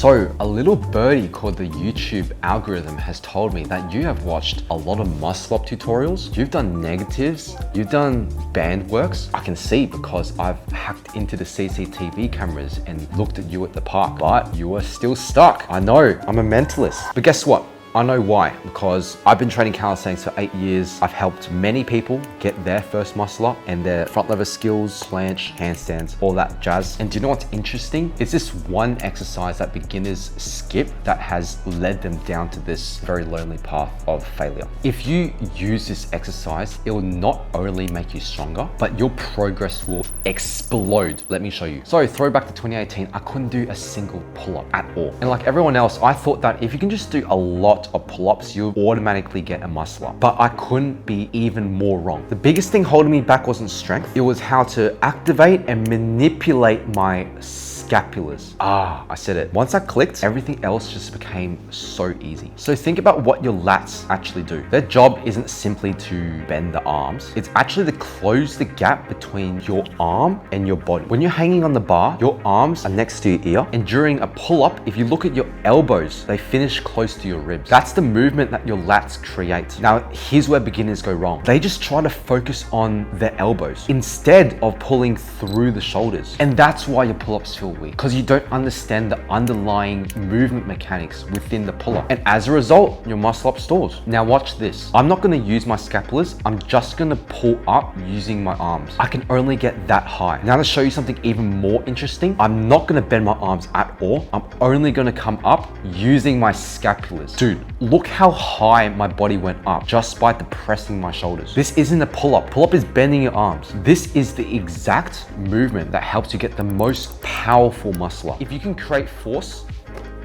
So a little birdie called the YouTube algorithm has told me that you have watched a lot of muscle up tutorials. You've done negatives, you've done band works. I can see because I've hacked into the CCTV cameras and looked at you at the park, but you are still stuck. I know, I'm a mentalist. But guess what? I know why, because I've been training calisthenics for 8 years. I've helped many people get their first muscle up and their front lever skills, planche, handstands, all that jazz. And do you know what's interesting? It's this one exercise that beginners skip that has led them down to this very lonely path of failure. If you use this exercise, it will not only make you stronger, but your progress will explode. Let me show you. So throwback to 2018, I couldn't do a single pull-up at all. And like everyone else, I thought that if you can just do a lot of pull-ups, you automatically get a muscle up. But I couldn't be even more wrong. The biggest thing holding me back wasn't strength. It was how to activate and manipulate my scapulars. I said it. Once I clicked, everything else just became so easy. So think about what your lats actually do. Their job isn't simply to bend the arms. It's actually to close the gap between your arm and your body. When you're hanging on the bar, your arms are next to your ear. And during a pull-up, if you look at your elbows, they finish close to your ribs. That's the movement that your lats create. Now, here's where beginners go wrong. They just try to focus on their elbows instead of pulling through the shoulders. And that's why your pull-ups feel weak, because you don't understand the underlying movement mechanics within the pull-up. And as a result, your muscle up stalls. Now watch this. I'm not gonna use my scapulars. I'm just gonna pull up using my arms. I can only get that high. Now to show you something even more interesting, I'm not gonna bend my arms at all. I'm only gonna come up using my scapulars. Dude, look how high my body went up just by depressing my shoulders. This isn't a pull-up. Pull-up is bending your arms. This is the exact movement that helps you get the most powerful muscle up. If you can create force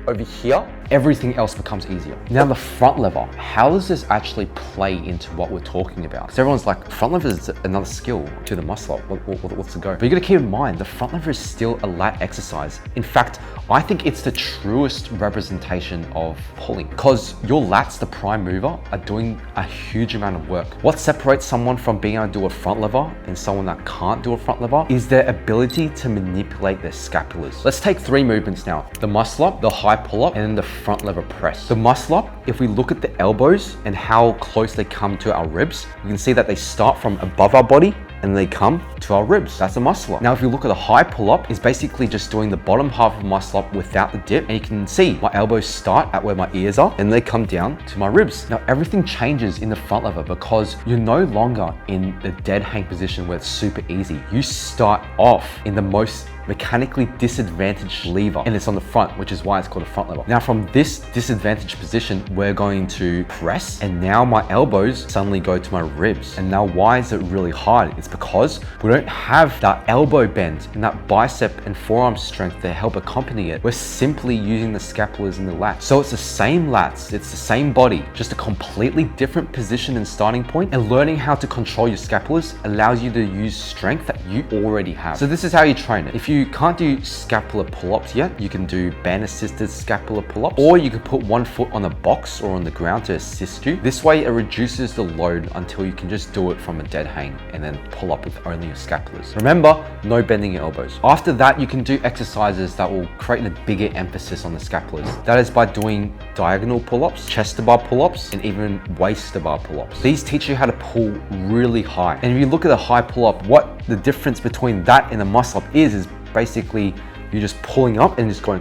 over here, everything else becomes easier. Now the front lever, how does this actually play into what we're talking about? Because everyone's like, front lever is another skill to the muscle up. What's the go? But you gotta keep in mind, the front lever is still a lat exercise. In fact, I think it's the truest representation of pulling, because your lats, the prime mover, are doing a huge amount of work. What separates someone from being able to do a front lever and someone that can't do a front lever is their ability to manipulate their scapulars. Let's take 3 movements now. The muscle up, the high pull up, and then the front lever press. The muscle up, if we look at the elbows and how close they come to our ribs, you can see that they start from above our body and they come to our ribs. That's a muscle up. Now, if you look at a high pull up, it's basically just doing the bottom half of muscle up without the dip. And you can see my elbows start at where my ears are and they come down to my ribs. Now, everything changes in the front lever because you're no longer in the dead hang position where it's super easy. You start off in the most mechanically disadvantaged lever, and it's on the front, which is why it's called a front lever. Now from this disadvantaged position, we're going to press, and now my elbows suddenly go to my ribs. And now why is it really hard? It's because we don't have that elbow bend and that bicep and forearm strength to help accompany it. We're simply using the scapulars and the lats. So it's the same lats, it's the same body, just a completely different position and starting point, and learning how to control your scapulars allows you to use strength that you already have. So this is how you train it. If you can't do scapular pull-ups yet, you can do band assisted scapular pull-ups, or you can put one foot on a box or on the ground to assist you. This way it reduces the load until you can just do it from a dead hang and then pull up with only your scapulars. Remember, no bending your elbows. After that, you can do exercises that will create a bigger emphasis on the scapulars. That is by doing diagonal pull-ups, chest to bar pull-ups, and even waist to bar pull-ups. These teach you how to pull really high. And if you look at a high pull-up, what the difference between that and a muscle up is basically you're just pulling up and just going,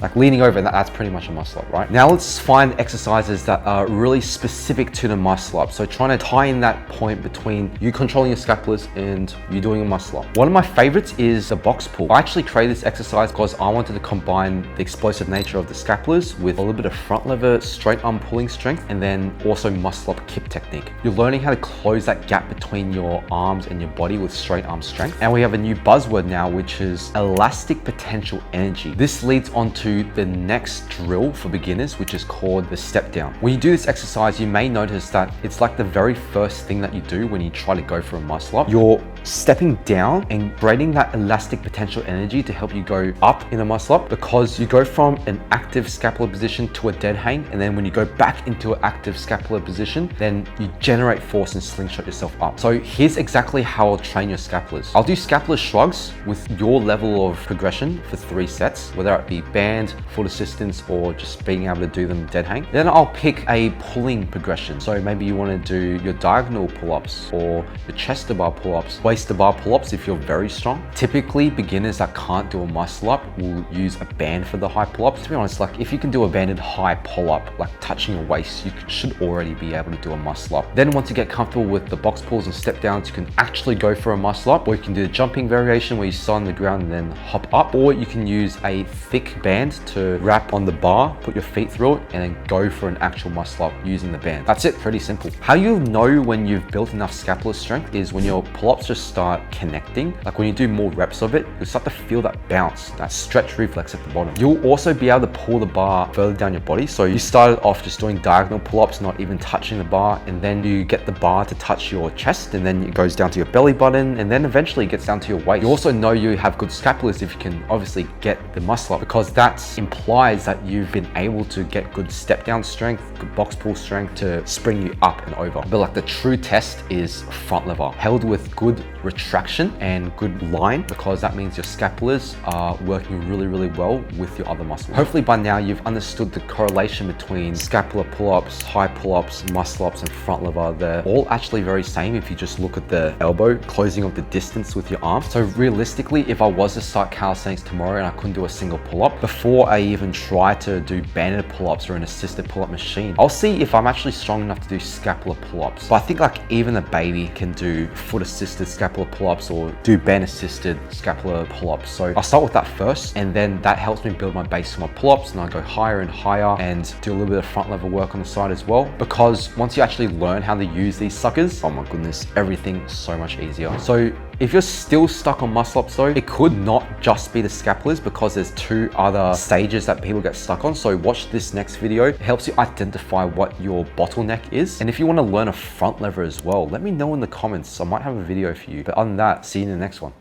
like leaning over, and that's pretty much a muscle up, right? Now let's find exercises that are really specific to the muscle up. So trying to tie in that point between you controlling your scapulars and you doing a muscle up. One of my favorites is the box pull. I actually created this exercise because I wanted to combine the explosive nature of the scapulars with a little bit of front lever, straight arm pulling strength, and then also muscle up kip technique. You're learning how to close that gap between your arms and your body with straight arm strength. And we have a new buzzword now, which is elastic potential energy. This leads on to the next drill for beginners, which is called the step down. When you do this exercise, you may notice that it's like the very first thing that you do when you try to go for a muscle up. Your stepping down and creating that elastic potential energy to help you go up in a muscle up, because you go from an active scapular position to a dead hang, and then when you go back into an active scapular position, then you generate force and slingshot yourself up. So here's exactly how I'll train your scapulars. I'll do scapular shrugs with your level of progression for 3 sets, whether it be band, foot assistance, or just being able to do them dead hang. Then I'll pick a pulling progression. So maybe you want to do your diagonal pull-ups or your chest to bar pull-ups, waist to bar pull-ups if you're very strong. Typically, beginners that can't do a muscle up will use a band for the high pull-ups. To be honest, like if you can do a banded high pull-up, like touching your waist, you should already be able to do a muscle up. Then once you get comfortable with the box pulls and step downs, you can actually go for a muscle up, or you can do the jumping variation where you sit on the ground and then hop up, or you can use a thick band to wrap on the bar, put your feet through it, and then go for an actual muscle up using the band. That's it, pretty simple. How you'll know when you've built enough scapular strength is when your pull-ups just start connecting. Like when you do more reps of it, you'll start to feel that bounce, that stretch reflex at the bottom. You'll also be able to pull the bar further down your body. So you started off just doing diagonal pull-ups, not even touching the bar, and then you get the bar to touch your chest, and then it goes down to your belly button, and then eventually it gets down to your waist. You also know you have good scapulars if you can obviously get the muscle up, because that implies that you've been able to get good step down strength, good box pull strength to spring you up and over. But like the true test is front lever, held with good retraction and good line, because that means your scapulars are working really, really well with your other muscles. Hopefully by now you've understood the correlation between scapular pull-ups, high pull-ups, muscle ups, and front lever. They're all actually very same if you just look at the elbow, closing of the distance with your arm. So realistically, if I was to start calisthenics tomorrow and I couldn't do a single pull-up, before I even try to do banded pull-ups or an assisted pull-up machine, I'll see if I'm actually strong enough to do scapular pull-ups. But I think like even a baby can do foot assisted scapular pull-ups or do band assisted scapular pull-ups. So I'll start with that first, and then that helps me build my base for my pull-ups, and I go higher and higher and do a little bit of front lever work on the side as well. Because once you actually learn how to use these suckers, oh my goodness, everything's so much easier. So if you're still stuck on muscle ups though, it could not just be the scapulars, because there's 2 other stages that people get stuck on. So watch this next video. It helps you identify what your bottleneck is. And if you want to learn a front lever as well, let me know in the comments. I might have a video for you. But other than that, see you in the next one.